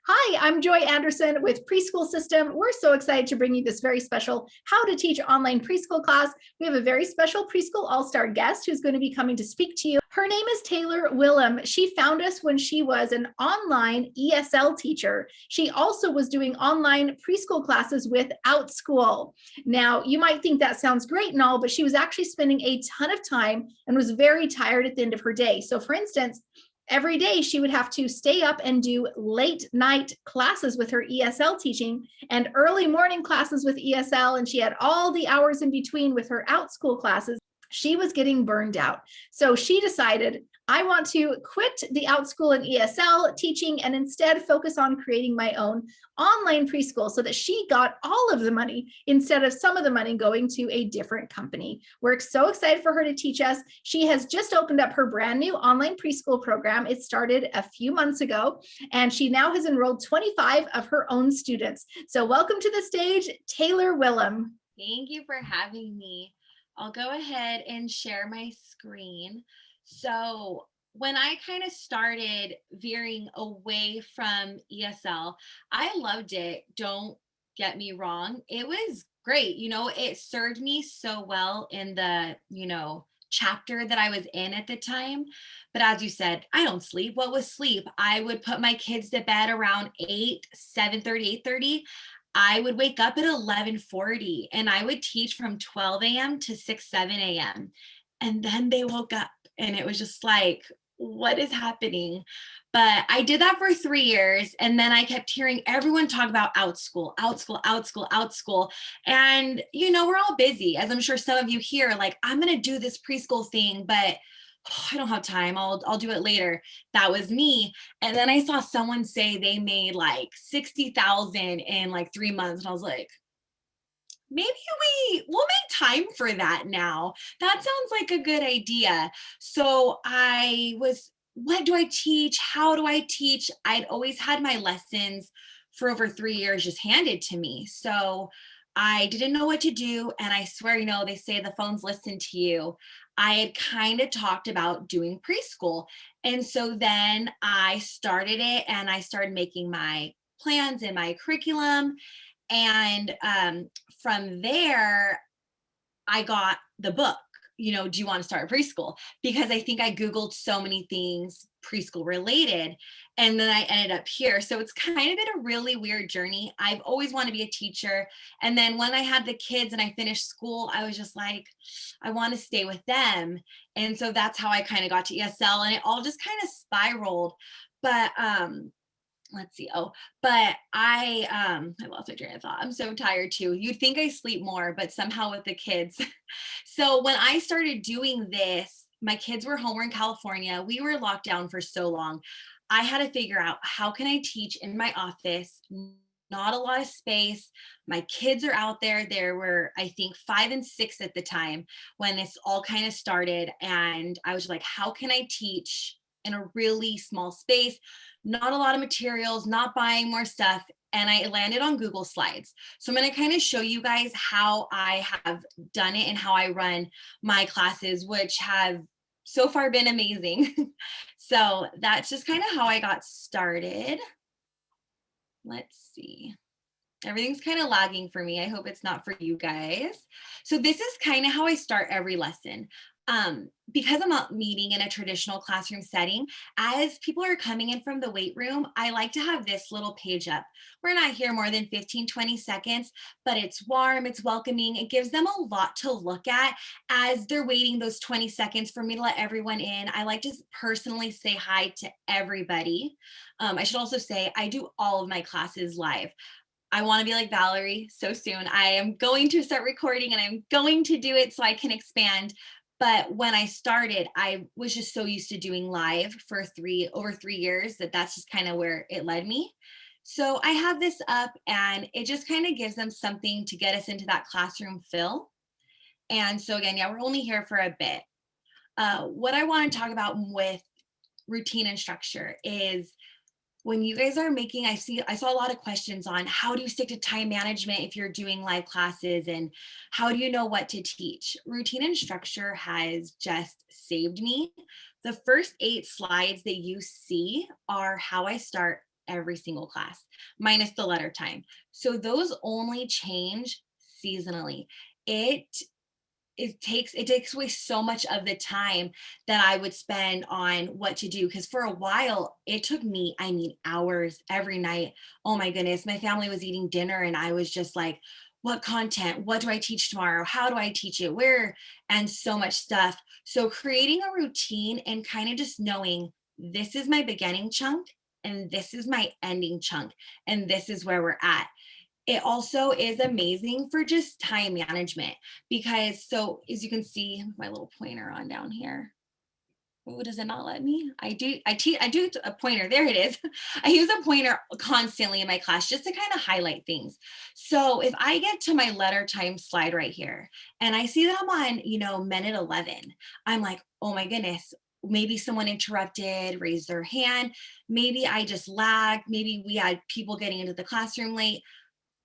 Hi, I'm Joy Anderson with Preschool System. We're so excited to bring you this very special How to Teach Online Preschool class. We have a very special Preschool All-Star guest who's going to be coming to speak to you. Her name is Taylor Willem. She found us when she was an online ESL teacher. She also was doing online preschool classes with Outschool. Now, you might think that sounds great and all, but she was actually spending a ton of time and was very tired at the end of her day. So for instance, every day she would have to stay up and do late night classes with her ESL teaching and early morning classes with ESL. And she had all the hours in between with her Outschool classes. She was getting burned out. So she decided, I want to quit the Outschool and ESL teaching and instead focus on creating my own online preschool so that she got all of the money instead of some of the money going to a different company. We're so excited for her to teach us. She has just opened up her brand new online preschool program. It started a few months ago, and she now has enrolled 25 of her own students. So welcome to the stage, Taylor Willem. Thank you for having me. I'll go ahead and share my screen. So when I kind of started veering away from ESL, I loved it. Don't get me wrong. It was great. It served me so well in the, chapter that I was in at the time. But as you said, I don't sleep. What was sleep? I would put my kids to bed around 7:30, 8:30. I would wake up at 11:40 and I would teach from 12 a.m. to 6, 7 a.m. And then they woke up and it was just like, what is happening? But I did that for 3 years. And then I kept hearing everyone talk about Outschool, Outschool, Outschool, Outschool. And, we're all busy, as I'm sure some of you here, like, I'm going to do this preschool thing, but I don't have time. I'll do it later. That was me. And then I saw someone say they made like 60,000 in like 3 months. And I was like, maybe we'll make time for that now. That sounds like a good idea. So what do I teach? How do I teach? I'd always had my lessons for over 3 years just handed to me. So I didn't know what to do. And I swear, they say the phones listen to you. I had kind of talked about doing preschool. And so then I started it and I started making my plans and my curriculum. And from there, I got the book, do you want to start a preschool? Because I think I Googled so many things preschool related. And then I ended up here. So it's kind of been a really weird journey. I've always wanted to be a teacher. And then when I had the kids and I finished school, I was just like, I want to stay with them. And so that's how I kind of got to ESL, and it all just kind of spiraled. But let's see. But I lost my train of thought. I'm so tired too. You'd think I sleep more, but somehow with the kids. So when I started doing this, my kids were home. We're in California. We were locked down for so long. I had to figure out, how can I teach in my office? Not a lot of space. My kids are out there. There were, I think, 5 and 6 at the time when this all kind of started. And I was like, how can I teach in a really small space? Not a lot of materials, not buying more stuff. And I landed on Google Slides. So I'm going to kind of show you guys how I have done it and how I run my classes, which have so far been amazing. So that's just kind of how I got started. Let's see. Everything's kind of lagging for me. I hope it's not for you guys. So this is kind of how I start every lesson. Because I'm not meeting in a traditional classroom setting, as people are coming in from the weight room, I like to have this little page up. We're not here more than 15, 20 seconds, but it's warm, it's welcoming. It gives them a lot to look at as they're waiting those 20 seconds for me to let everyone in. I like to personally say hi to everybody. I should also say I do all of my classes live. I want to be like Valerie so soon. I am going to start recording and I'm going to do it so I can expand. But when I started, I was just so used to doing live for over 3 years that's just kind of where it led me. So I have this up and it just kind of gives them something to get us into that classroom feel. And so again, yeah, we're only here for a bit. What I want to talk about with routine and structure is, when you guys are making, I saw a lot of questions on how do you stick to time management if you're doing live classes, and how do you know what to teach? Routine and structure has just saved me. The first 8 slides that you see are how I start every single class, minus the letter time. So those only change seasonally. It it takes away so much of the time that I would spend on what to do. Because for a while, it took me, I mean, hours every night. Oh my goodness, my family was eating dinner, and I was just like, what content? What do I teach tomorrow? How do I teach it? Where? And so much stuff. So creating a routine and kind of just knowing this is my beginning chunk and this is my ending chunk, and this is where we're at. It also is amazing for just time management because, so as you can see my little pointer on down here. Oh, does it not let me? I do a pointer. There it is. I use a pointer constantly in my class just to kind of highlight things. So if I get to my letter time slide right here and I see that I'm on, minute 11, I'm like, oh my goodness, maybe someone interrupted, raised their hand. Maybe I just lagged. Maybe we had people getting into the classroom late.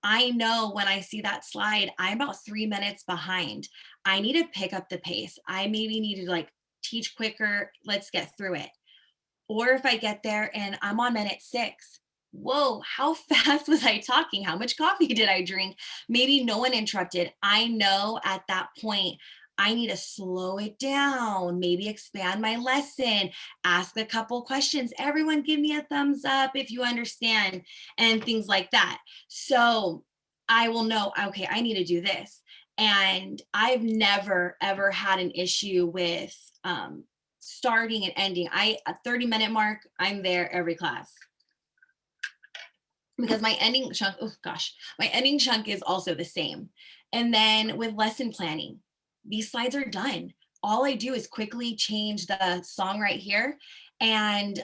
I know when I see that slide, I'm about 3 minutes behind. I need to pick up the pace. I maybe need to like teach quicker. Let's get through it. Or if I get there and I'm on minute 6, whoa, how fast was I talking? How much coffee did I drink? Maybe no one interrupted. I know at that point, I need to slow it down, maybe expand my lesson, ask a couple questions. Everyone give me a thumbs up if you understand, and things like that. So I will know, okay, I need to do this. And I've never, ever had an issue with starting and ending. A 30-minute mark, I'm there every class because my ending chunk, oh gosh, my ending chunk is also the same. And then with lesson planning, these slides are done. All I do is quickly change the song right here and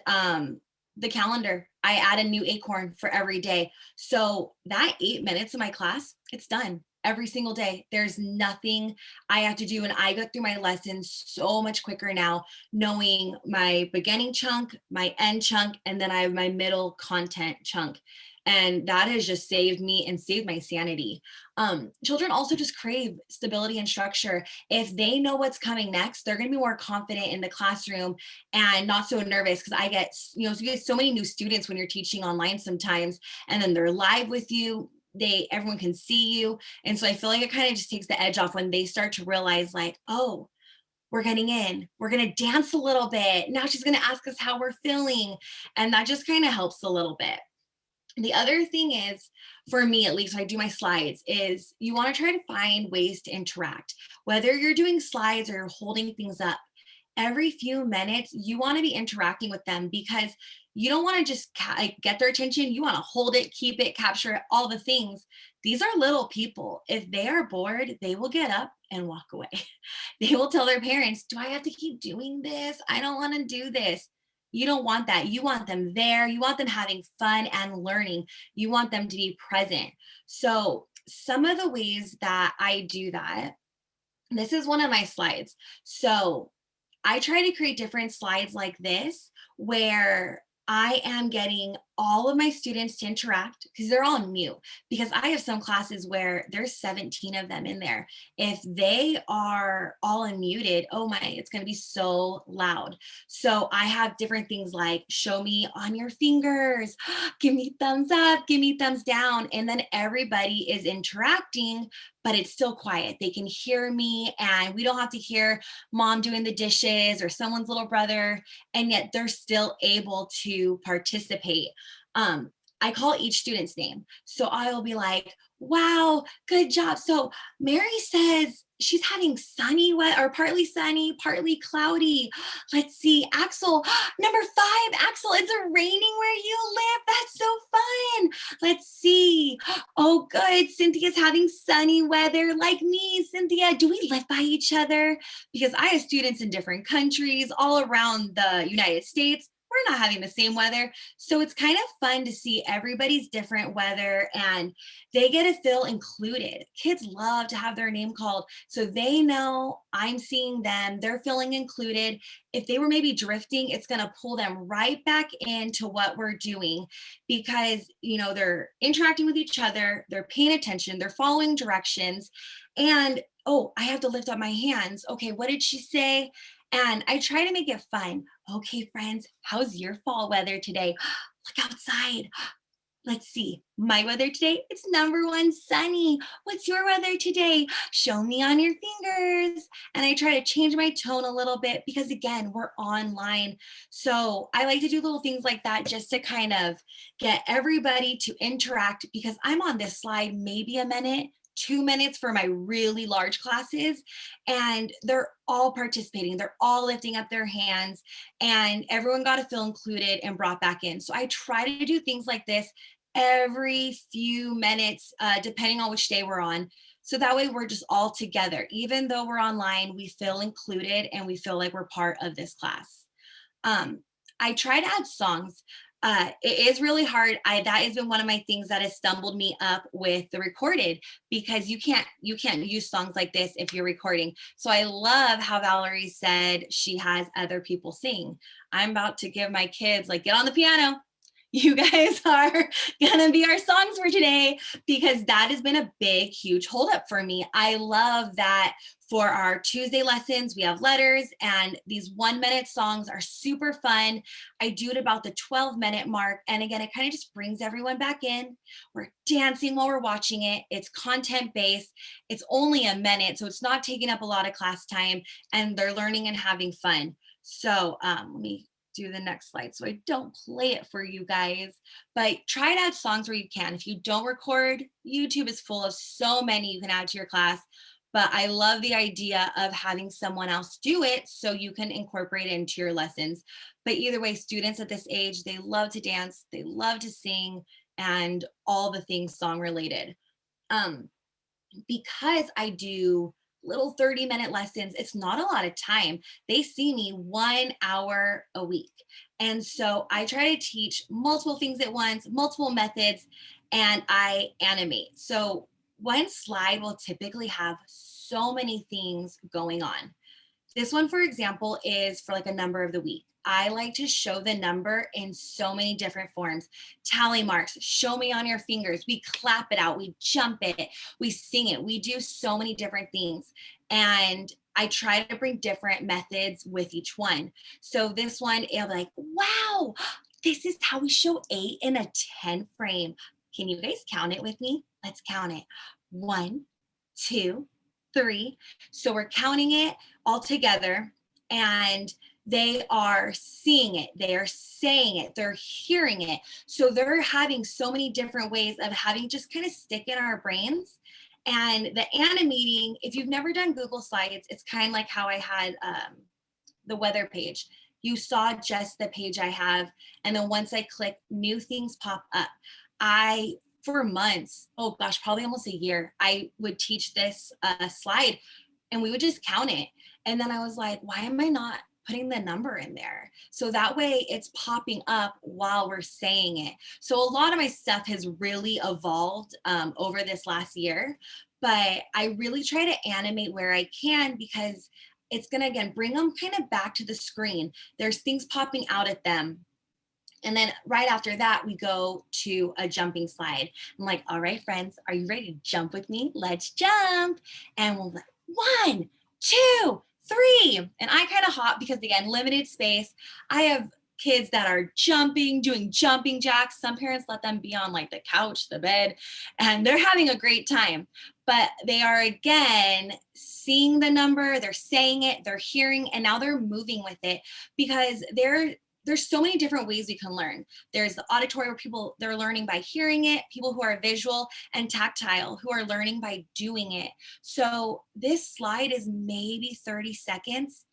the calendar. I add a new acorn for every day. So that 8 minutes of my class, it's done every single day. There's nothing I have to do. And I go through my lessons so much quicker now, knowing my beginning chunk, my end chunk, and then I have my middle content chunk. And that has just saved me and saved my sanity. Children also just crave stability and structure. If they know what's coming next, they're going to be more confident in the classroom and not so nervous. Because you get so many new students when you're teaching online sometimes, and then they're live with you. Everyone can see you. And so I feel like it kind of just takes the edge off when they start to realize like, oh, we're getting in, we're going to dance a little bit. Now she's going to ask us how we're feeling. And that just kind of helps a little bit. The other thing is, for me at least, when I do my slides, is you want to try to find ways to interact. Whether you're doing slides or you're holding things up, every few minutes, you want to be interacting with them because you don't want to just get their attention. You want to hold it, keep it, capture it, all the things. These are little people. If they are bored, they will get up and walk away. They will tell their parents, do I have to keep doing this? I don't want to do this. You don't want that. You want them there. You want them having fun and learning. You want them to be present. So some of the ways that I do that, this is one of my slides. So I try to create different slides like this where I am getting all of my students to interact because they're all on mute, because I have some classes where there's 17 of them in there. If they are all unmuted, oh my, it's going to be so loud. So I have different things like show me on your fingers, give me thumbs up, give me thumbs down. And then everybody is interacting, but it's still quiet. They can hear me and we don't have to hear mom doing the dishes or someone's little brother, and yet they're still able to participate. I call each student's name. So I'll be like, wow, good job. So Mary says she's having sunny weather, or partly sunny, partly cloudy. Let's see, Axel, number 5, Axel, it's raining where you live. That's so fun. Let's see. Oh, good. Cynthia's having sunny weather like me. Cynthia, do we live by each other? Because I have students in different countries all around the United States. We're not having the same weather. So it's kind of fun to see everybody's different weather and they get to feel included. Kids love to have their name called. So they know I'm seeing them, they're feeling included. If they were maybe drifting, it's going to pull them right back into what we're doing because, they're interacting with each other, they're paying attention, they're following directions. And, oh, I have to lift up my hands. Okay, what did she say? And I try to make it fun. Okay, friends, how's your fall weather today? look outside. Let's see, my weather today, it's number one, sunny. What's your weather today? Show me on your fingers. And I try to change my tone a little bit because, again, we're online. So I like to do little things like that just to kind of get everybody to interact, because I'm on this slide maybe a minute, 2 minutes for my really large classes, and they're all participating. They're all lifting up their hands, and everyone got to feel included and brought back in. So I try to do things like this every few minutes, depending on which day we're on. So that way we're just all together. Even though we're online, we feel included and we feel like we're part of this class. Um, I try to add songs. It is really hard. That has been one of my things that has stumbled me up with the recorded, because you can't use songs like this if you're recording. So I love how Valerie said she has other people sing. I'm about to give my kids, like, get on the piano. You guys are gonna be our songs for today, because that has been a big, huge holdup for me. I love that for our Tuesday lessons, we have letters, and these 1 minute songs are super fun. I do it about the 12-minute mark. And again, it kind of just brings everyone back in. We're dancing while we're watching it. It's content based. It's only a minute, so it's not taking up a lot of class time, and they're learning and having fun. So let me do the next slide so I don't play it for you guys, but try to add songs where you can. If you don't record, YouTube is full of so many you can add to your class, but I love the idea of having someone else do it so you can incorporate it into your lessons. But either way, students at this age, they love to dance, they love to sing, and all the things song related. Um, because I do little 30-minute lessons, it's not a lot of time. They see me 1 hour a week. And so I try to teach multiple things at once, multiple methods, and I animate. So one slide will typically have so many things going on. This one, for example, is for like a number of the week. I like to show the number in so many different forms. Tally marks, show me on your fingers. We clap it out, we jump it, we sing it. We do so many different things. And I try to bring different methods with each one. So this one, it'll be like, wow, this is how we show 8 in a 10 frame. Can you guys count it with me? Let's count it. 1, 2, 3. So we're counting it all together, and they are seeing it, they are saying it, they're hearing it. So they're having so many different ways of having just kind of stick in our brains. And the animating, if you've never done Google Slides, it's kind of like how I had the weather page. You saw just the page I have, and then once I click, new things pop up. For months, oh gosh, probably almost a year, I would teach this slide, and we would just count it. And then I was like, why am I not putting the number in there? So that way it's popping up while we're saying it. So a lot of my stuff has really evolved over this last year, but I really try to animate where I can, because it's gonna, again, bring them kind of back to the screen. There's things popping out at them. And then right after that, we go to a jumping slide. I'm like, all right, friends, are you ready to jump with me? Let's jump. And we'll like, 1, 2, 3. And I kind of hop because, again, limited space. I have kids that are jumping, doing jumping jacks. Some parents let them be on like the couch, the bed, and they're having a great time. But they are, again, seeing the number, they're saying it, they're hearing, and now they're moving with it, because there's so many different ways we can learn. There's the auditory, where they're learning by hearing it, people who are visual, and tactile, who are learning by doing it. So this slide is maybe 30 seconds,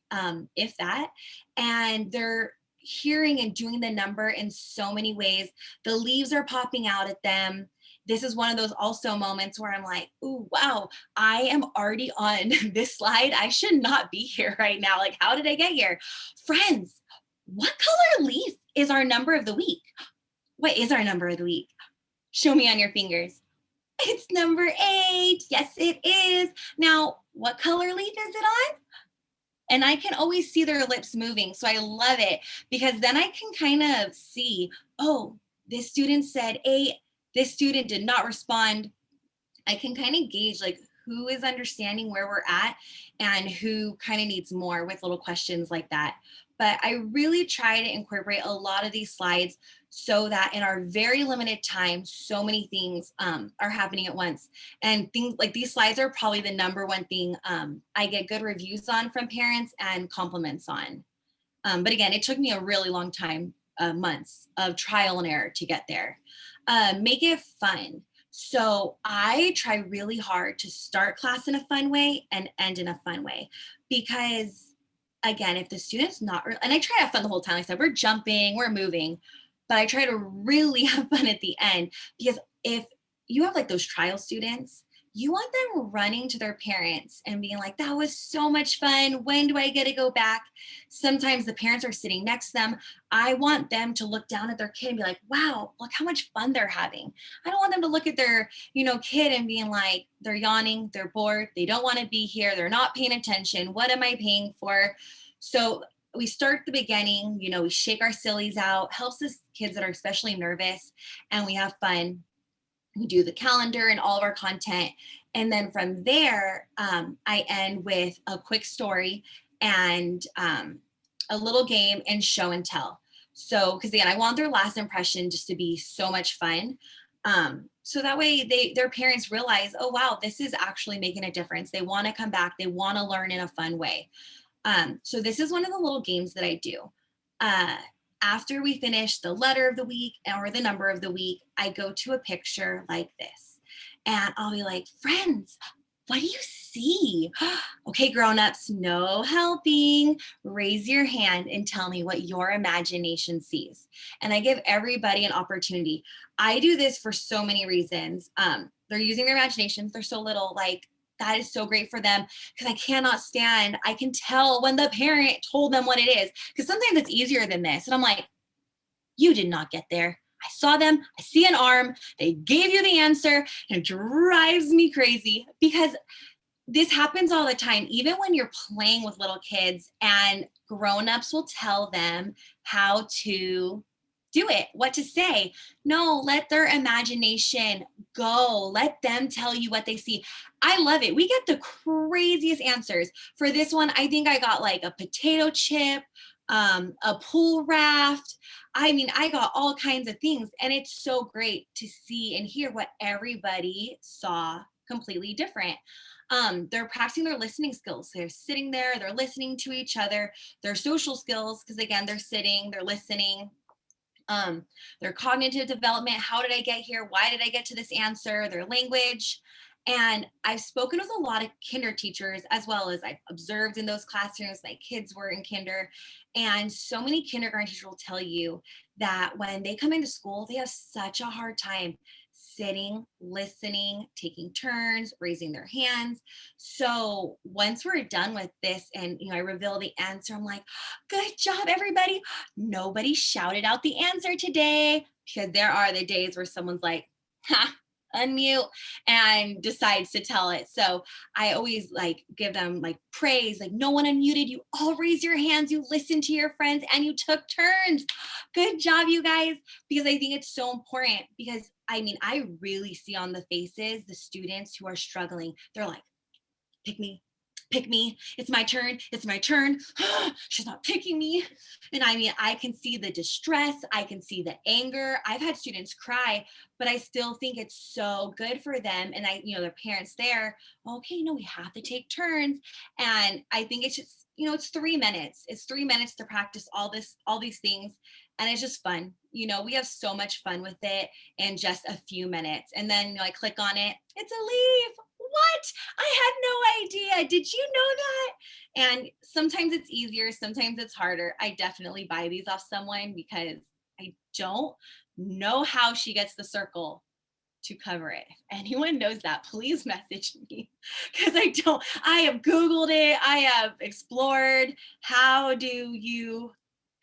if that, and they're hearing and doing the number in so many ways. The leaves are popping out at them. This is one of those also moments where I'm like, ooh, wow, I am already on this slide. I should not be here right now. Like, how did I get here? Friends, what color leaf is our number of the week? What is our number of the week? Show me on your fingers. It's number 8. Yes, it is. Now, what color leaf is it on? And I can always see their lips moving. So I love it, because then I can kind of see, oh, this student said 8. This student did not respond. I can kind of gauge like who is understanding where we're at and who kind of needs more with little questions like that. But I really try to incorporate a lot of these slides so that in our very limited time, so many things are happening at once. And things like these slides are probably the number one thing I get good reviews on from parents and compliments on. But again, it took me a really long time, months of trial and error to get there. Make it fun. So I try really hard to start class in a fun way and end in a fun way, because again, if the student's not, and I try to have fun the whole time. Like I said, we're jumping, we're moving, but I try to really have fun at the end, because if you have like those trial students, you want them running to their parents and being like, that was so much fun. When do I get to go back? Sometimes the parents are sitting next to them. I want them to look down at their kid and be like, wow, look how much fun they're having. I don't want them to look at their, kid and being like, they're yawning, they're bored, they don't want to be here, they're not paying attention. What am I paying for? So we start at the beginning, we shake our sillies out, helps us kids that are especially nervous, and we have fun. We do the calendar and all of our content. And then from there, I end with a quick story and a little game and show and tell. So, because again, I want their last impression just to be so much fun. So that way their parents realize, oh, wow, this is actually making a difference. They want to come back. They want to learn in a fun way. So this is one of the little games that I do. After we finish the letter of the week or the number of the week, I go to a picture like this. And I'll be like, friends, what do you see? Okay, grown-ups, no helping. Raise your hand and tell me what your imagination sees. And I give everybody an opportunity. I do this for so many reasons. They're using their imaginations. They're so little, like, that is so great for them, because I can tell when the parent told them what it is, because sometimes it's easier than this. And I'm like, you did not get there. I saw them, I see an arm, they gave you the answer, and it drives me crazy, because this happens all the time, even when you're playing with little kids and grown-ups will tell them how to do it, what to say. No, let their imagination go. Let them tell you what they see. I love it. We get the craziest answers. For this one, I think I got like a potato chip, a pool raft. I mean, I got all kinds of things, and it's so great to see and hear what everybody saw completely different. They're practicing their listening skills. They're sitting there, they're listening to each other, their social skills, because again, they're sitting, they're listening. Their cognitive development, how did I get here? Why did I get to this answer? Their language. And I've spoken with a lot of kinder teachers, as well as I've observed in those classrooms. My kids were in kinder, and so many kindergarten teachers will tell you that when they come into school, they have such a hard time sitting, listening, taking turns, raising their hands. So once we're done with this and I reveal the answer, I'm like, good job, everybody. Nobody shouted out the answer today, because there are the days where someone's like, ha, unmute, and decides to tell it. So I always like give them like praise, like, no one unmuted, you all raised your hands, you listened to your friends, and you took turns. Good job, you guys. Because I think it's so important, because I mean, I really see on the faces the students who are struggling. They're like, pick me, pick me, it's my turn, it's my turn. She's not picking me. And I mean, I can see the distress, I can see the anger. I've had students cry, but I still think it's so good for them. And their parents there, okay, no, we have to take turns. And I think it's just, it's 3 minutes. It's 3 minutes to practice all these things. And it's just fun. We have so much fun with it in just a few minutes. And then I click on it, it's a leaf. What? I had no idea. Did you know that? And sometimes it's easier, sometimes it's harder. I definitely buy these off someone, because I don't know how she gets the circle to cover it. If anyone knows that, please message me, because I have Googled it. I have explored, how do you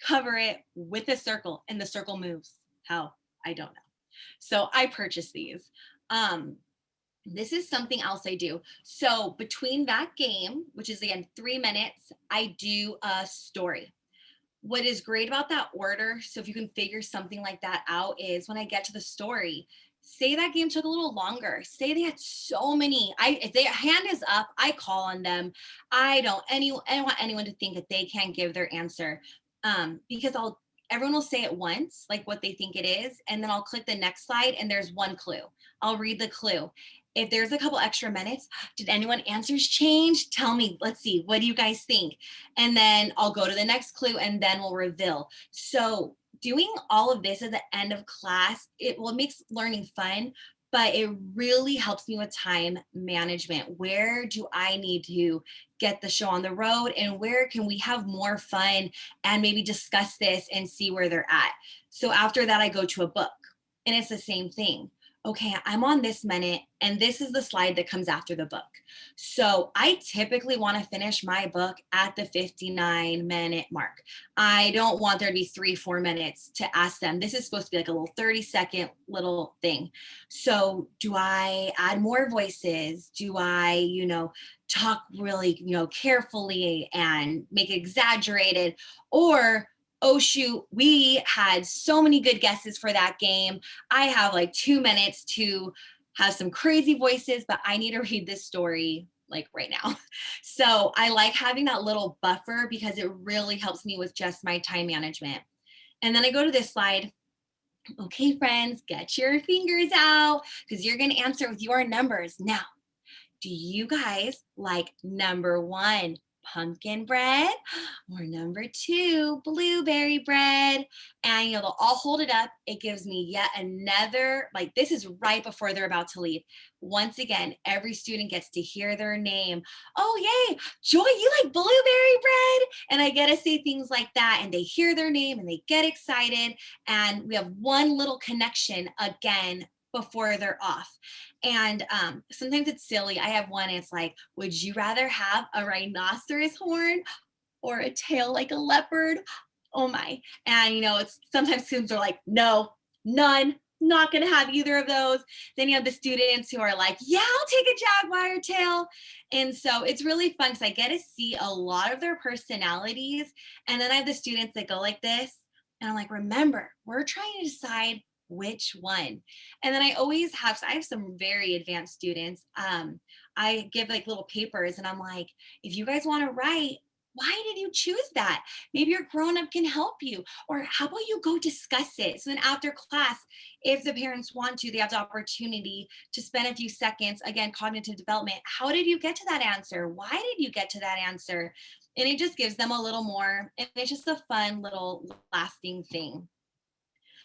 cover it with a circle and the circle moves? How? I don't know. So I purchased these. This is something else I do. So between that game, which is again 3 minutes, I do a story. What is great about that order, so if you can figure something like that out, is when I get to the story, say that game took a little longer, say they had so many, if their hand is up, I call on them. I don't want anyone to think that they can't give their answer, because everyone will say it once, like what they think it is, and then I'll click the next slide and there's one clue. I'll read the clue. If there's a couple extra minutes, did anyone answers change? Tell me, let's see, what do you guys think? And then I'll go to the next clue and then we'll reveal. So doing all of this at the end of class, it makes learning fun, but it really helps me with time management. Where do I need to get the show on the road, and where can we have more fun and maybe discuss this and see where they're at? So after that, I go to a book, and it's the same thing. Okay, I'm on this minute, and this is the slide that comes after the book. So I typically want to finish my book at the 59-minute mark. I don't want there to be 3-4 minutes to ask them. This is supposed to be like a little 30-second little thing. So do I add more voices? Do I, talk really, carefully and make it exaggerated? Or, oh shoot, we had so many good guesses for that game. I have like 2 minutes to have some crazy voices, but I need to read this story like right now. So I like having that little buffer because it really helps me with just my time management. And then I go to this slide. Okay, friends, get your fingers out because you're going to answer with your numbers. Now, do you guys like number 1, pumpkin bread, or number 2, blueberry bread? And they'll all hold it up. It gives me yet another, like, this is right before they're about to leave. Once again, every student gets to hear their name. Oh, yay, Joy, you like blueberry bread? And I get to say things like that, and they hear their name and they get excited. And we have one little connection again before they're off. And sometimes it's silly. I have one, it's like, would you rather have a rhinoceros horn or a tail like a leopard? Oh my. And it's sometimes students are like, no, none, not gonna have either of those. Then you have the students who are like, yeah, I'll take a jaguar tail. And so it's really fun because I get to see a lot of their personalities. And then I have the students that go like this. And I'm like, remember, we're trying to decide which one. And then I always have, so I have some very advanced students. I give like little papers and I'm like, if you guys want to write, why did you choose that? Maybe your grown up can help you. Or how about you go discuss it? So then after class, if the parents want to, they have the opportunity to spend a few seconds, again, cognitive development. How did you get to that answer? Why did you get to that answer? And it just gives them a little more, and it's just a fun little lasting thing.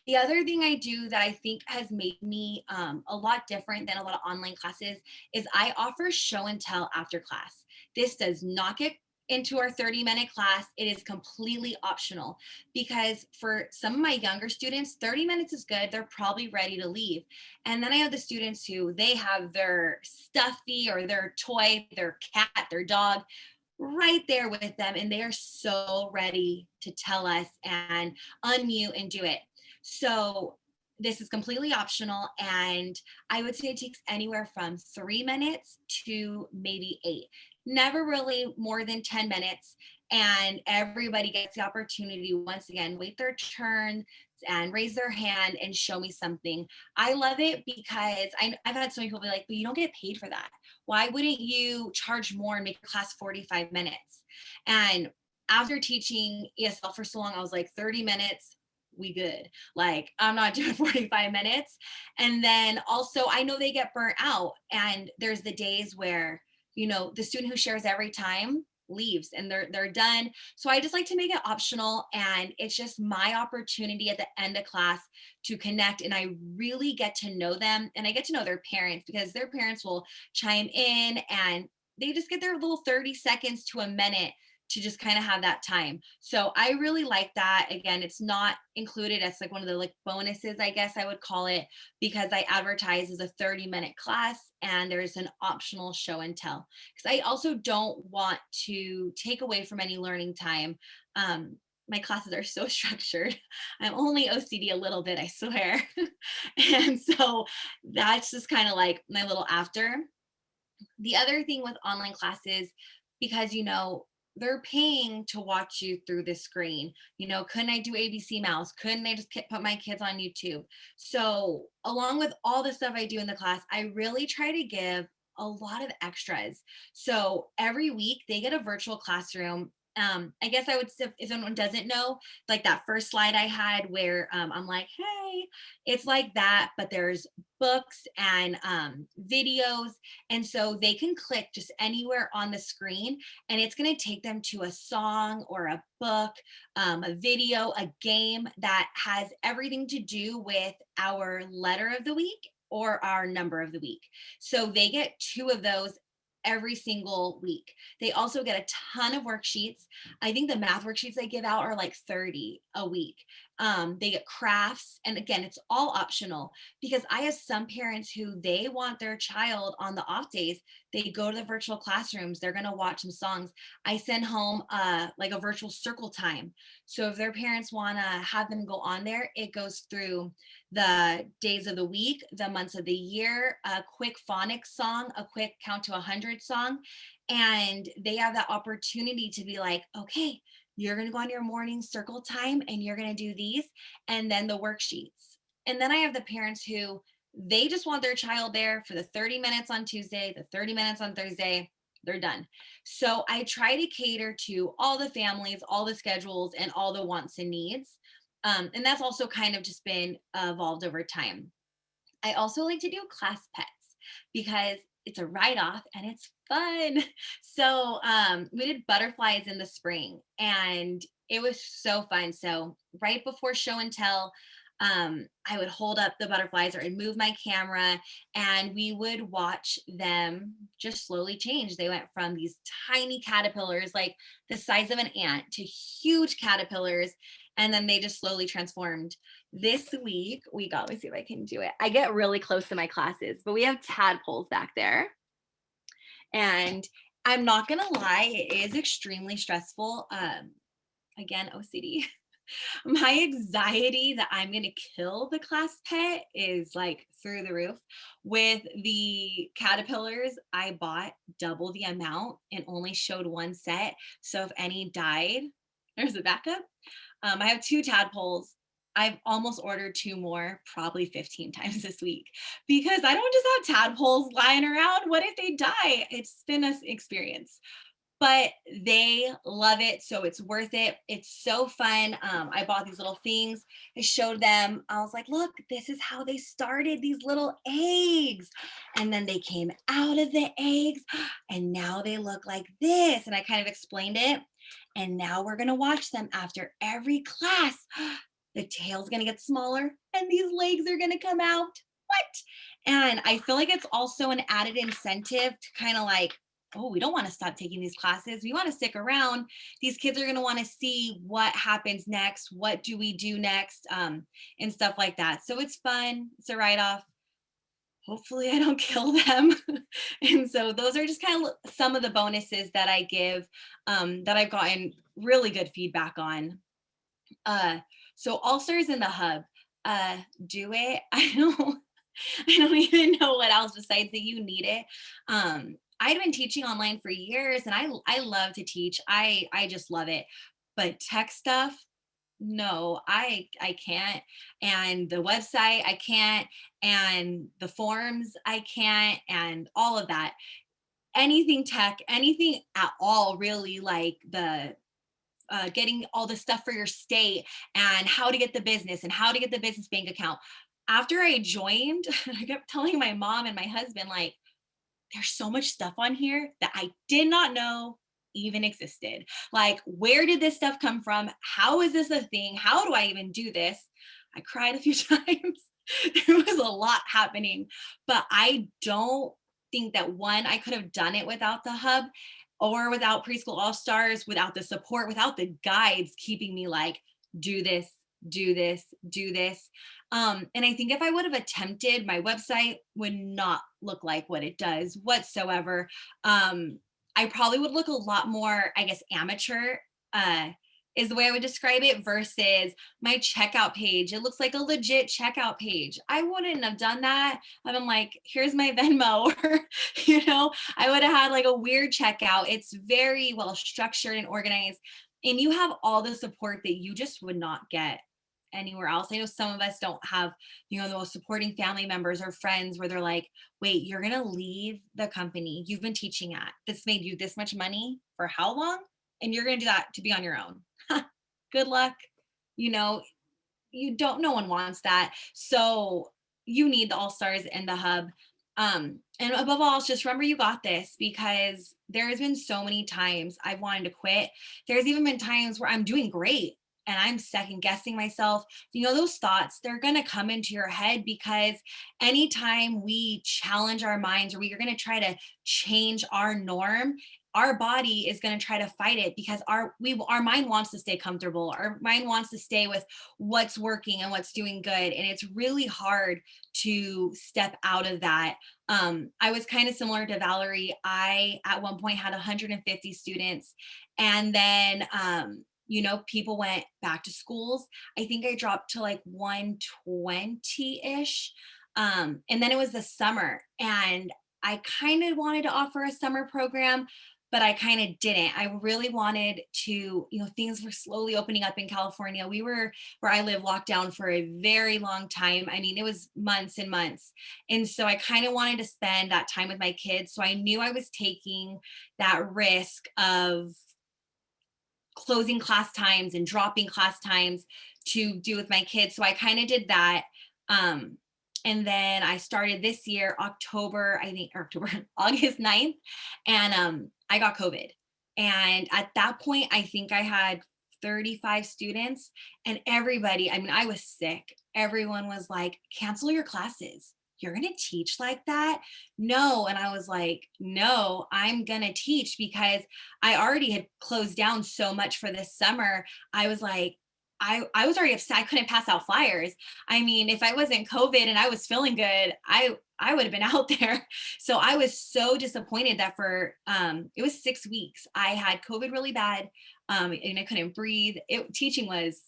The other thing I do that I think has made me a lot different than a lot of online classes is I offer show and tell after class. This does not get into our 30-minute class. It is completely optional because for some of my younger students, 30 minutes is good. They're probably ready to leave. And then I have the students who they have their stuffy or their toy, their cat, their dog right there with them, and they are so ready to tell us and unmute and do it. So this is completely optional, and I would say it takes anywhere from 3 minutes to maybe 8. Never really more than 10 minutes. And everybody gets the opportunity once again, wait their turn and raise their hand and show me something. I love it because I've had so many people be like, but you don't get paid for that. Why wouldn't you charge more and make a class 45 minutes? And after teaching ESL for so long, I was like, 30 minutes, we good. Like, I'm not doing 45 minutes. And then also, I know they get burnt out. And there's the days where, the student who shares every time leaves and they're done. So I just like to make it optional, and it's just my opportunity at the end of class to connect, and I really get to know them, and I get to know their parents because their parents will chime in and they just get their little 30 seconds to a minute to just kind of have that time. So I really like that. Again, it's not included as like one of the like bonuses, I guess I would call it, because I advertise as a 30-minute class and there's an optional show and tell. Because I also don't want to take away from any learning time. My classes are so structured. I'm only OCD a little bit, I swear. And so that's just kind of like my little after. The other thing with online classes, because they're paying to watch you through the screen. Couldn't I do ABC Mouse? Couldn't I just put my kids on YouTube? So along with all the stuff I do in the class, I really try to give a lot of extras. So every week they get a virtual classroom, I guess I would say if someone doesn't know, like that first slide I had where I'm like, hey, it's like that, but there's books and videos. And so they can click just anywhere on the screen and it's going to take them to a song or a book, a video, a game that has everything to do with our letter of the week or our number of the week. So they get 2 of those every single week. They also get a ton of worksheets. I think the math worksheets they give out are like 30 a week. They get crafts. And again, it's all optional because I have some parents who they want their child on the off days. They go to the virtual classrooms. They're going to watch some songs. I send home like a virtual circle time. So if their parents want to have them go on there, it goes through the days of the week, the months of the year, a quick phonics song, a quick count to 100 song. And they have that opportunity to be like, okay, you're going to go on your morning circle time and you're going to do these and then the worksheets. And then I have the parents who they just want their child there for the 30 minutes on Tuesday, the 30 minutes on Thursday, they're done. So I try to cater to all the families, all the schedules, and all the wants and needs. And that's also kind of just been evolved over time. I also like to do class pets because it's a write-off and it's fun. So we did butterflies in the spring and it was so fun. So right before show and tell, I would hold up the butterflies or I'd move my camera and we would watch them just slowly change. They went from these tiny caterpillars, like the size of an ant, to huge caterpillars. And then they just slowly transformed. This week, let me see if I can do it. I get really close to my classes, but we have tadpoles back there. And I'm not going to lie, it is extremely stressful. Again, OCD. My anxiety that I'm going to kill the class pet is like through the roof. With the caterpillars, I bought double the amount and only showed one set. So if any died, there's a backup. I have 2 tadpoles. I've almost ordered 2 more, probably 15 times this week, because I don't just have tadpoles lying around. What if they die? It's been an experience, but they love it. So it's worth it. It's so fun. I bought these little things. I showed them. I was like, look, this is how they started, these little eggs. And then they came out of the eggs and now they look like this. And I kind of explained it. And now we're going to watch them after every class. The tail's going to get smaller and these legs are going to come out. What? And I feel like it's also an added incentive to kind of like, oh, we don't want to stop taking these classes. We want to stick around. These kids are going to want to see what happens next. What do we do next? And stuff like that. So it's fun. It's a write-off. Hopefully I don't kill them. And so those are just kind of some of the bonuses that I give that I've gotten really good feedback on. So All Stars in the Hub, do it. I don't even know what else besides that you need it. I've been teaching online for years and I love to teach. I just love it. But tech stuff, no, I can't. And the website, I can't. And the forms, I can't. And all of that. Anything tech, anything at all, really, like the getting all the stuff for your state and how to get the business and how to get the business bank account. After I joined, I kept telling my mom and my husband, like, there's so much stuff on here that I did not know even existed. Like, where did this stuff come from? How is this a thing? How do I even do this? I cried a few times. There was a lot happening, but I don't think that one, I could have done it without the hub or without Preschool All Stars, without the support, without the guides keeping me like, do this, do this, do this. And I think if I would have attempted, my website would not look like what it does whatsoever. I probably would look a lot more, I guess, amateur, is the way I would describe it, versus my checkout page. It looks like a legit checkout page. I wouldn't have done that. I've been like, here's my Venmo, or, I would have had like a weird checkout. It's very well structured and organized. And you have all the support that you just would not get anywhere else. I know some of us don't have, the most supporting family members or friends where they're like, wait, you're going to leave the company you've been teaching at that's made you this much money for how long? and you're going to do that to be on your own. Good luck. You know, no one wants that. So you need the All Stars and the hub. And above all, just remember you got this, because there has been so many times I've wanted to quit. There's even been times where I'm doing great and I'm second guessing myself. Those thoughts, they're going to come into your head, because anytime we challenge our minds, or we are going to try to change our norm, our body is going to try to fight it, because our mind wants to stay comfortable. Our mind wants to stay with what's working and what's doing good. And it's really hard to step out of that. I was kind of similar to Valerie. I, at one point, had 150 students. And then, people went back to schools. I think I dropped to like 120-ish. And then it was the summer, and I kind of wanted to offer a summer program, but I kind of didn't. I really wanted to, things were slowly opening up in California. We were, where I live, locked down for a very long time. I mean, it was months and months. And so I kind of wanted to spend that time with my kids. So I knew I was taking that risk of closing class times and dropping class times to do with my kids. So I kind of did that. And then I started this year, August 9th. And I got COVID. And at that point, I think I had 35 students, and everybody, I mean, I was sick. Everyone was like, cancel your classes. You're going to teach like that? No. And I was like, no, I'm going to teach, because I already had closed down so much for this summer. I was like, I was already upset. I couldn't pass out flyers. I mean, if I wasn't COVID and I was feeling good, I would have been out there. So I was so disappointed that for, it was 6 weeks. I had COVID really bad, and I couldn't breathe. Teaching was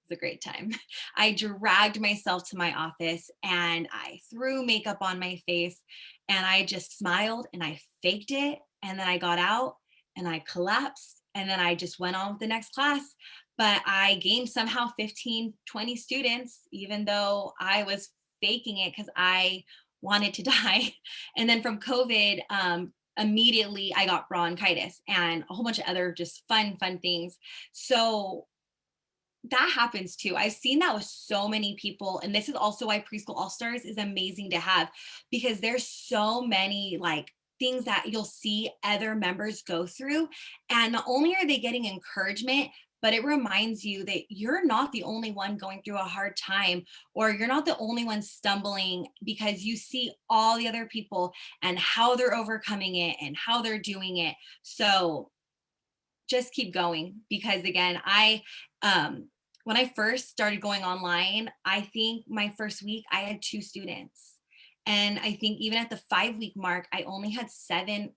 a great time. I dragged myself to my office and I threw makeup on my face, and I just smiled and I faked it. And then I got out and I collapsed, and then I just went on with the next class. But I gained somehow 15, 20 students, even though I was faking it because I wanted to die. And then from COVID, immediately I got bronchitis and a whole bunch of other just fun things. So that happens too. I've seen that with so many people. And this is also why Preschool All Stars is amazing to have, because there's so many like things that you'll see other members go through. And not only are they getting encouragement, but it reminds you that you're not the only one going through a hard time, or you're not the only one stumbling, because you see all the other people and how they're overcoming it and how they're doing it. So just keep going, because again, when I first started going online, I think my first week I had 2 students. And I think even at the 5-week mark, I only had 7.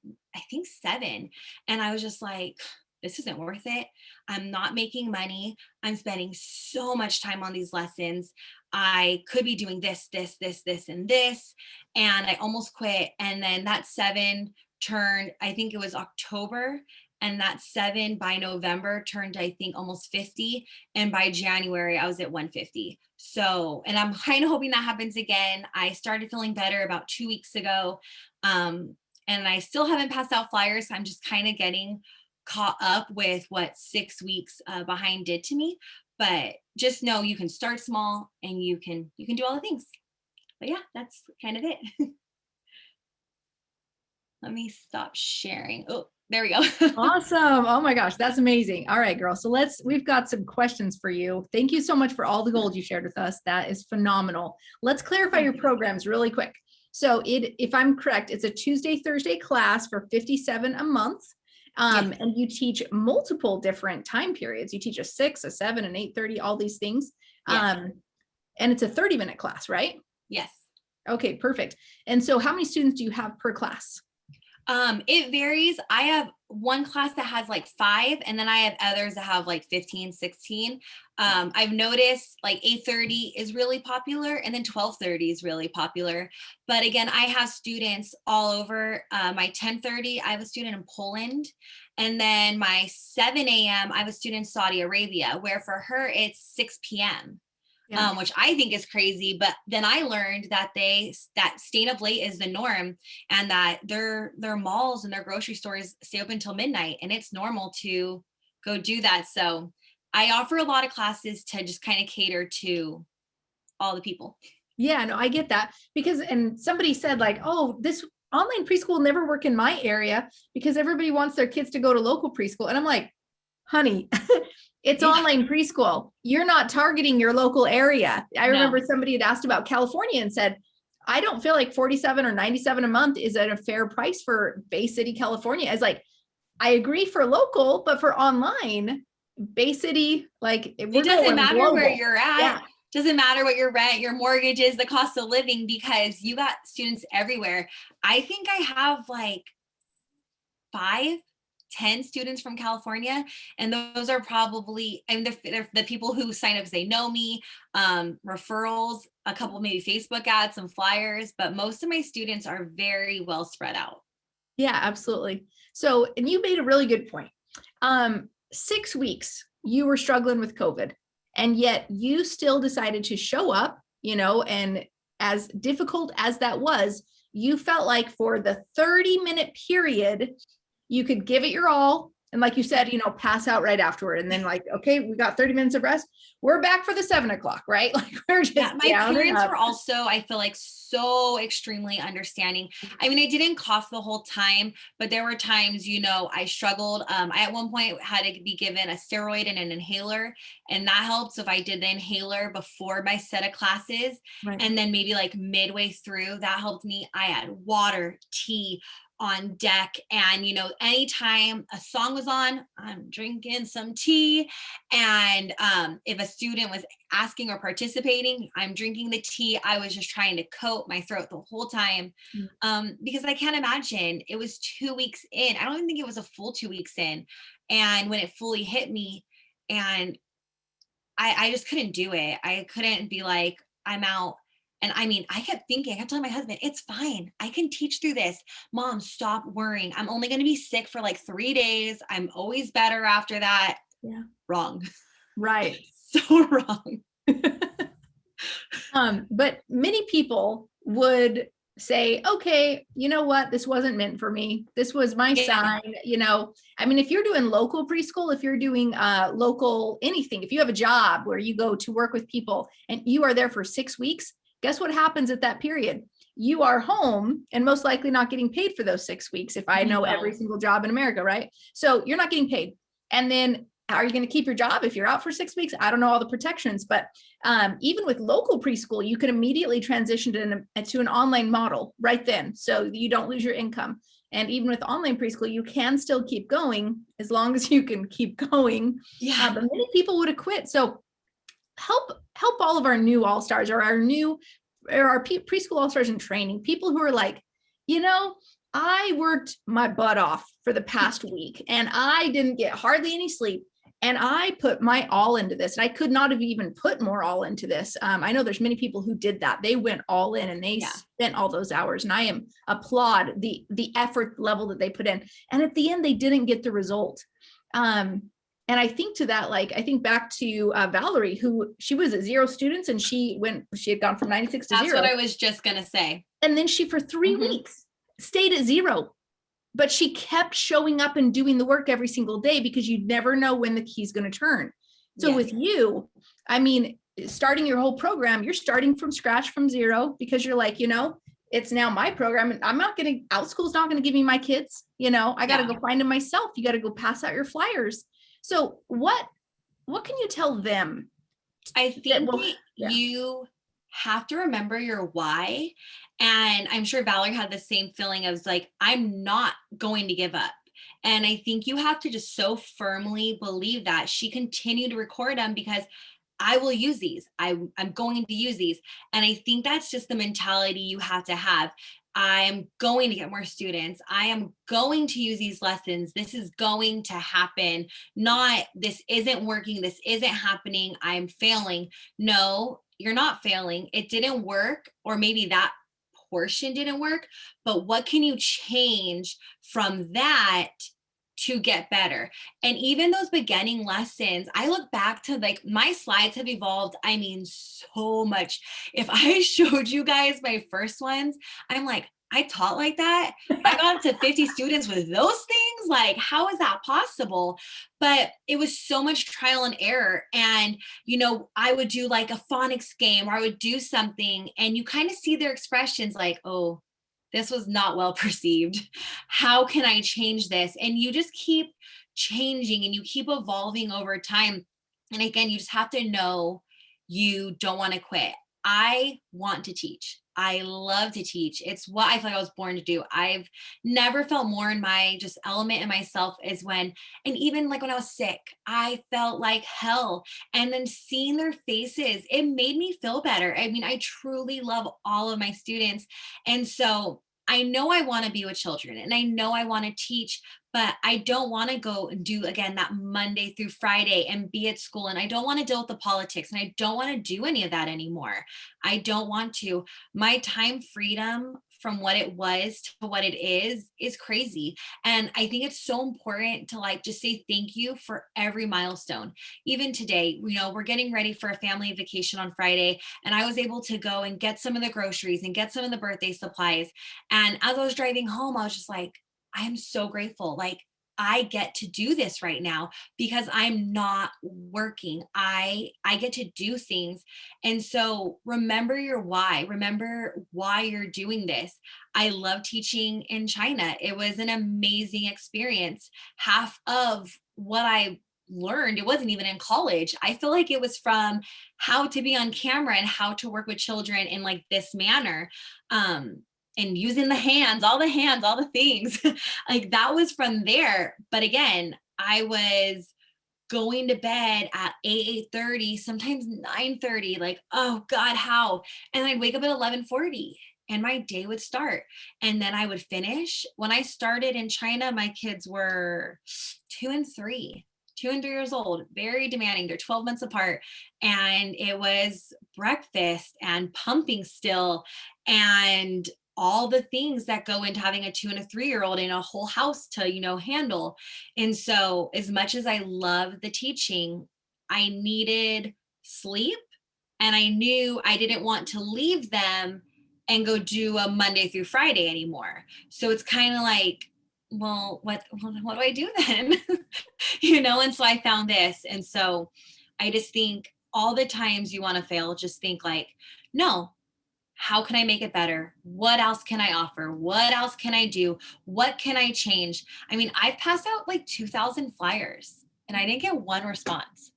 And I was just like, this isn't worth it. I'm not making money. I'm spending so much time on these lessons. I could be doing this, and this. And I almost quit. And then that 7 turned, I think it was October. And that 7 by November turned, I think, almost 50. And by January, I was at 150. So, and I'm kind of hoping that happens again. I started feeling better about 2 weeks ago. And I still haven't passed out flyers. So I'm just kind of getting caught up with what 6 weeks behind did to me. But just know you can start small and you can do all the things. But yeah, that's kind of it. Let me stop sharing. Oh, there we go. Awesome. Oh my gosh, that's amazing. All right, girl. So we've got some questions for you. Thank you so much for all the gold you shared with us. That is phenomenal. Let's clarify your programs really quick. So if I'm correct, it's a Tuesday, Thursday class for $57 a month. Yes. And you teach multiple different time periods. You teach a 6, a 7, an 8:30, all these things. Yes. And it's a 30-minute class, right? Yes. Okay, perfect. And so how many students do you have per class? It varies. I have one class that has like 5, and then I have others that have like 15, 16. I've noticed like 8:30 is really popular, and then 12:30 is really popular. But again, I have students all over. My 10:30, I have a student in Poland. And then my 7 a.m., I have a student in Saudi Arabia, where for her, it's 6 p.m. Yeah. Which I think is crazy. But then I learned that staying up late is the norm, and that their malls and their grocery stores stay open until midnight, and it's normal to go do that. So I offer a lot of classes to just kind of cater to all the people. Yeah, no, I get that because, and somebody said like, oh, this online preschool never work in my area because everybody wants their kids to go to local preschool. And I'm like, honey, it's Yeah. online preschool. You're not targeting your local area. I remember No. somebody had asked about California and said, I don't feel like 47 or 97 a month is at a fair price for Bay City, California. I was like, I agree for local, but for online, Bay City, like we're It doesn't going matter global. where you're at. Yeah. Doesn't matter what your rent, your mortgage is, the cost of living, because you got students everywhere. I think I have like 5-10 students from California, and those are probably, and they're the people who sign up because they know me, referrals, a couple maybe Facebook ads, some flyers, but most of my students are very well spread out. Yeah, absolutely. So, and you made a really good point. 6 weeks you were struggling with COVID, and yet you still decided to show up, and as difficult as that was, you felt like for the 30-minute period, you could give it your all. And like you said, pass out right afterward. And then like, okay, we got 30 minutes of rest. We're back for the 7 o'clock, right? Like we're just Yeah, my down and parents up. were also, I feel like, so extremely understanding. I mean, I didn't cough the whole time, but there were times, I struggled. I at one point had to be given a steroid and an inhaler, and that helped. So if I did the inhaler before my set of classes, Right. and then maybe like midway through, that helped me. I had water, tea on deck, and anytime a song was on, I'm drinking some tea. And if a student was asking or participating, I'm drinking the tea. I was just trying to coat my throat the whole time, because I can't imagine. It was 2 weeks in. I don't even think it was a full 2 weeks in. And when it fully hit me, and I just couldn't do it. I couldn't be like, I'm out. And I mean, I kept telling my husband, it's fine. I can teach through this. Mom, stop worrying. I'm only going to be sick for like 3 days. I'm always better after that. Yeah. Wrong. Right. So wrong. But many people would say, okay, you know what? This wasn't meant for me. This was my sign. I mean, if you're doing local preschool, if you're doing local anything, if you have a job where you go to work with people and you are there for 6 weeks, guess what happens at that period? You are home and most likely not getting paid for those 6 weeks. If I know every single job in America, right? So you're not getting paid. And then how are you going to keep your job if you're out for 6 weeks? I don't know all the protections, but even with local preschool, you can immediately transition to an online model right then. So you don't lose your income. And even with online preschool, you can still keep going as long as you can keep going. Yeah. But many people would have quit. So help all of our new all-stars or our preschool all-stars in training, people who are like, I worked my butt off for the past week and I didn't get hardly any sleep. And I put my all into this, and I could not have even put more all into this. I know there's many people who did that. They went all in and they spent all those hours, and I applaud the effort level that they put in. And at the end, they didn't get the result. And I think to that, like, I think back to Valerie, who she was at 0 students and she had gone from 96 to 0. That's what I was just going to say. And then she, for 3 weeks, stayed at 0. But she kept showing up and doing the work every single day because you never know when the key's going to turn. So with you, I mean, starting your whole program, you're starting from scratch from 0 because you're like, it's now my program and Outschool's not going to give me my kids. I got to go find them myself. You got to go pass out your flyers. So what can you tell them? I think you have to remember your why. And I'm sure Valerie had the same feeling of like, I'm not going to give up. And I think you have to just so firmly believe that. She continued to record them because I will use these. I'm going to use these. And I think that's just the mentality you have to have. I am going to get more students. I am going to use these lessons. This is going to happen. Not, this isn't working. This isn't happening. I'm failing. No, you're not failing. It didn't work, or maybe that portion didn't work, but what can you change from that to get better. And even those beginning lessons, I look back to like my slides have evolved. I mean, so much. If I showed you guys my first ones, I'm like, I taught like that. I got up to 50 students with those things. Like, how is that possible? But it was so much trial and error. And, you know, I would do like a phonics game or I would do something and you kind of see their expressions like, oh, this was not well perceived. How can I change this? And you just keep changing and you keep evolving over time. And again, you just have to know you don't want to quit. I want to teach. I love to teach. It's what I feel like I was born to do. I've never felt more in my just element in myself is when, and even like when I was sick, I felt like hell. And then seeing their faces, it made me feel better. I mean, I truly love all of my students. And so I know I want to be with children and I know I want to teach, but I don't want to go and do again that Monday through Friday and be at school. And I don't want to deal with the politics and I don't want to do any of that anymore. I don't want to. My time freedom from what it was to what it is crazy. And I think it's so important to like just say thank you for every milestone. Even today, you know, we're getting ready for a family vacation on Friday and I was able to go and get some of the groceries and get some of the birthday supplies. And as I was driving home, I was just like, I am so grateful. Like I get to do this right now because I'm not working. I get to do things. And so remember your why. Remember why you're doing this. I love teaching in China. It was an amazing experience. Half of what I learned, it wasn't even in college. I feel like it was from how to be on camera and how to work with children in like this manner. And using the hands, all the things like that was from there. But again, I was going to bed at 8:30, sometimes 9:30, like, oh God, how? And I'd wake up at 11:40 and my day would start. And then I would finish. When I started in China, my kids were 2 and 3 years old, very demanding. They're 12 months apart. And it was breakfast and pumping still and all the things that go into having a 2 and a 3-year-old in a whole house to, you know, handle. And so as much as I love the teaching, I needed sleep and I knew I didn't want to leave them and go do a Monday through Friday anymore. So it's kind of like, well, what do I do then? You know? And so I found this. And so I just think all the times you want to fail, just think like, no, how can I make it better? What else can I offer? What else can I do? What can I change? I mean, I've passed out like 2,000 flyers and I didn't get one response.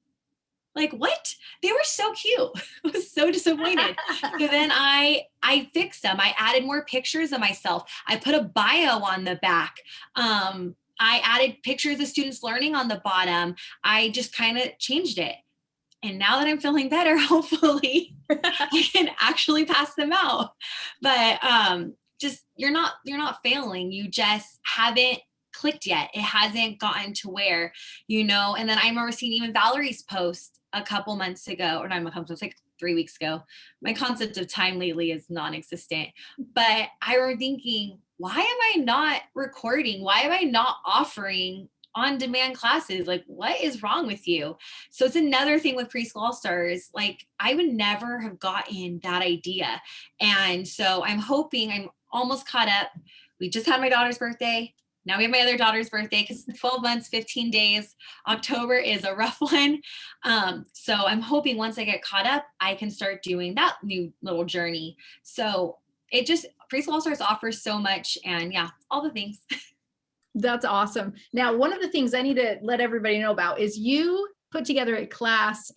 Like, what? They were so cute. I was so disappointed. So then I fixed them. I added more pictures of myself. I put a bio on the back. I added pictures of students learning on the bottom. I just kind of changed it. And now that I'm feeling better, hopefully I can actually pass them out. But just you're not failing. You just haven't clicked yet. It hasn't gotten to where, you know. And then I remember seeing even Valerie's post a couple months ago, or not a couple months, like 3 weeks ago. My concept of time lately is non-existent. But I remember thinking, why am I not recording? Why am I not offering on-demand classes? Like, what is wrong with you? So it's another thing with Preschool All Stars. Like, I would never have gotten that idea. And so I'm hoping I'm almost caught up. We just had my daughter's birthday. Now we have my other daughter's birthday because 12 months, 15 days. October is a rough one. So I'm hoping once I get caught up, I can start doing that new little journey. So it just, Preschool All Stars offers so much, and yeah, all the things. That's awesome. Now, one of the things I need to let everybody know about is you put together a class,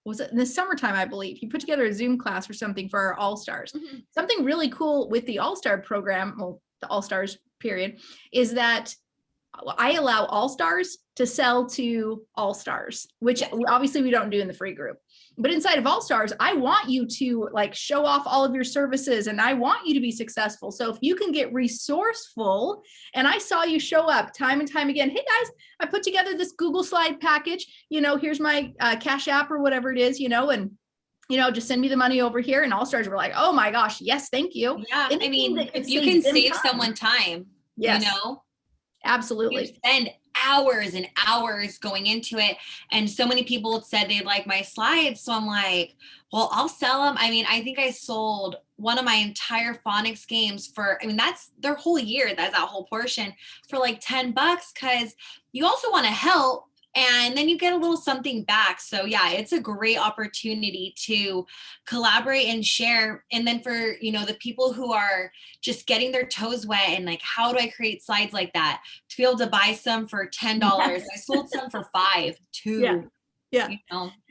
was it in the summertime, I believe? You put together a Zoom class or something for our All Stars. Mm-hmm. Something really cool with the All Star program, well, the All Stars period, is that I allow All Stars to sell to All Stars, which obviously we don't do in the free group. But inside of All Stars, I want you to like show off all of your services and I want you to be successful. So if you can get resourceful, and I saw you show up time and time again, hey guys, I put together this Google slide package, you know, here's my Cash App or whatever it is, you know, and you know, just send me the money over here. And All Stars were like, oh my gosh, yes, thank you. Yeah, I mean, if you can save someone time, yes, you know, absolutely. And hours and hours going into it. And so many people said they'd like my slides. So I'm like, well, I'll sell them. I mean, I think I sold one of my entire phonics games for, I mean, that's their whole year. That's that whole portion for like $10, because you also want to help. And then you get a little something back. So yeah, it's a great opportunity to collaborate and share. And then for, the people who are just getting their toes wet and like, how do I create slides like that? To be able to buy some for $10. I sold some for $5 too. Yeah.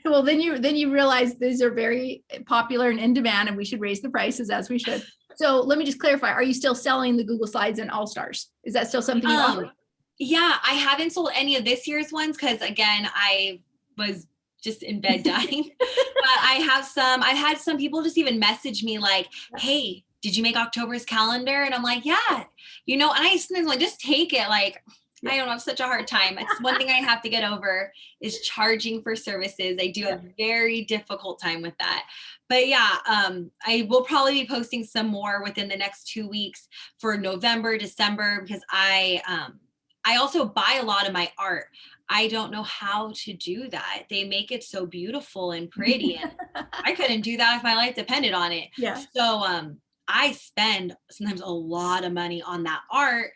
Well, then you realize these are very popular and in demand, and we should raise the prices, as we should. So let me just clarify. Are you still selling the Google Slides and All Stars? Is that still something you offer? Yeah, I haven't sold any of this year's ones because, again, I was just in bed dying. But I've had some people just even message me like, hey, did you make October's calendar? And I'm like, yeah, and I sometimes like, just take it. Like, I don't know, I have such a hard time. It's one thing I have to get over is charging for services. I do have a very difficult time with that. But yeah, I will probably be posting some more within the next 2 weeks for November, December, because I also buy a lot of my art. I don't know how to do that. They make it so beautiful and pretty, and I couldn't do that if my life depended on it. Yeah. So I spend sometimes a lot of money on that art.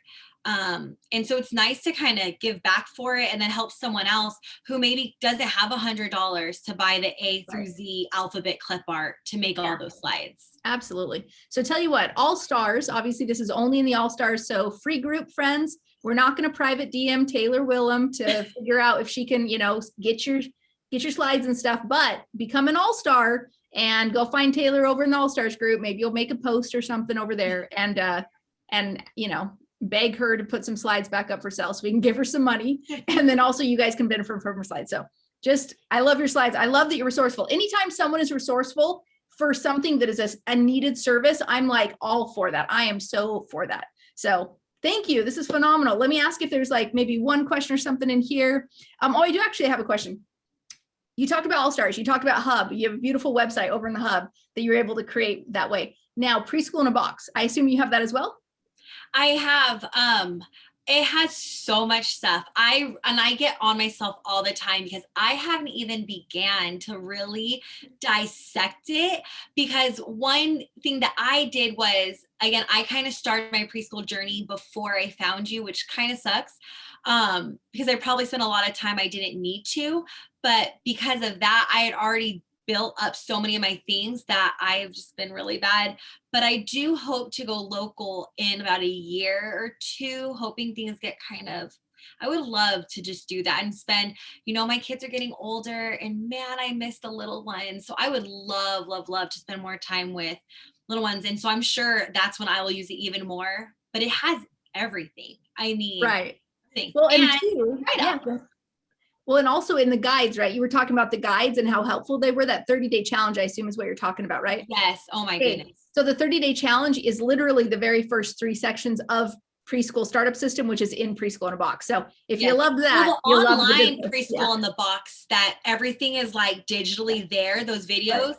And so it's nice to kind of give back for it and then help someone else who maybe doesn't have $100 to buy the A through Z alphabet clip art to make all those slides. Absolutely. So tell you what, All Stars, obviously this is only in the All Stars. So free group friends, we're not going to private DM Taylor Willem to figure out if she can, get your slides and stuff, but become an All-Star and go find Taylor over in the All Stars group. Maybe you'll make a post or something over there and beg her to put some slides back up for sale so we can give her some money. And then also you guys can benefit from her slides. So I love your slides. I love that you're resourceful. Anytime someone is resourceful for something that is a needed service, I'm like all for that. I am so for that. So thank you. This is phenomenal. Let me ask if there's like maybe one question or something in here. I do actually have a question. You talked about All Stars. You talked about Hub. You have a beautiful website over in the Hub that you're able to create that way. Now, Preschool in a Box. I assume you have that as well? I have, it has so much stuff. I get on myself all the time because I haven't even began to really dissect it, because one thing that I did was, again, I kind of started my preschool journey before I found you, which kind of sucks, because I probably spent a lot of time I didn't need to, but because of that, I had already built up so many of my things that I've just been really bad. But I do hope to go local in about a year or two, hoping things get I would love to just do that and spend, my kids are getting older and man, I miss the little ones. So I would love, love, love to spend more time with little ones. And so I'm sure that's when I will use it even more, but it has everything. I mean, right. Well, well, and also in the guides, right? You were talking about the guides and how helpful they were. That 30-day challenge, I assume, is what you're talking about, right? Yes. Oh my goodness. So the 30-day challenge is literally the very first 3 sections of Preschool Startup System, which is in Preschool in a Box. So if you love that, you'll love the Preschool in the Box, that everything is like digitally there, those videos. Right.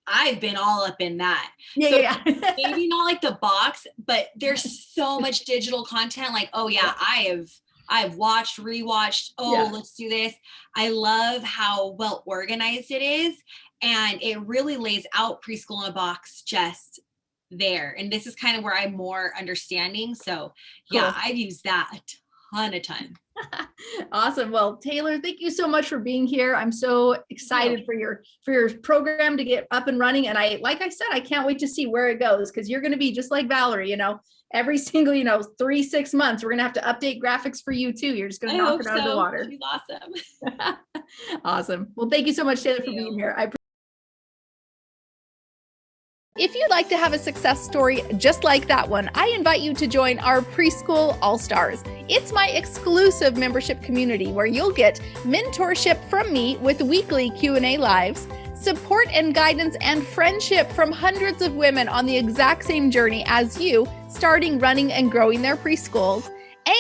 I've been all up in that. Maybe not like the box, but there's so much digital content. Like, oh yeah, I've watched, rewatched. Let's do this. I love how well organized it is. And it really lays out Preschool in a Box just there. And this is kind of where I'm more understanding. So yeah, I've used that a ton. Awesome. Well, Taylor, thank you so much for being here. I'm so excited for your program to get up and running. And like I said, I can't wait to see where it goes, because you're going to be just like Valerie, every single, 3-6 months, we're going to have to update graphics for you too. You're just going to knock it out of the water. She's awesome. Awesome. Well, thank you so much, Taylor, for being here. If you'd like to have a success story just like that one, I invite you to join our Preschool All Stars. It's my exclusive membership community where you'll get mentorship from me with weekly Q&A lives, support and guidance and friendship from hundreds of women on the exact same journey as you, starting, running, and growing their preschools.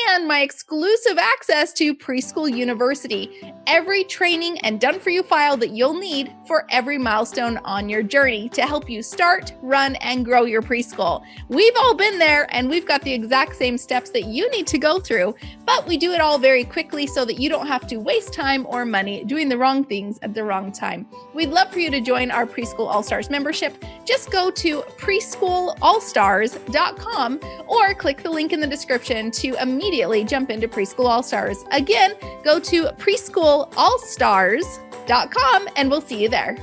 and my exclusive access to Preschool University, every training and done-for-you file that you'll need for every milestone on your journey to help you start, run, and grow your preschool. We've all been there, and we've got the exact same steps that you need to go through, but we do it all very quickly so that you don't have to waste time or money doing the wrong things at the wrong time. We'd love for you to join our Preschool All Stars membership. Just go to preschoolallstars.com or click the link in the description to immediately jump into Preschool All Stars. Again, go to preschoolallstars.com and we'll see you there.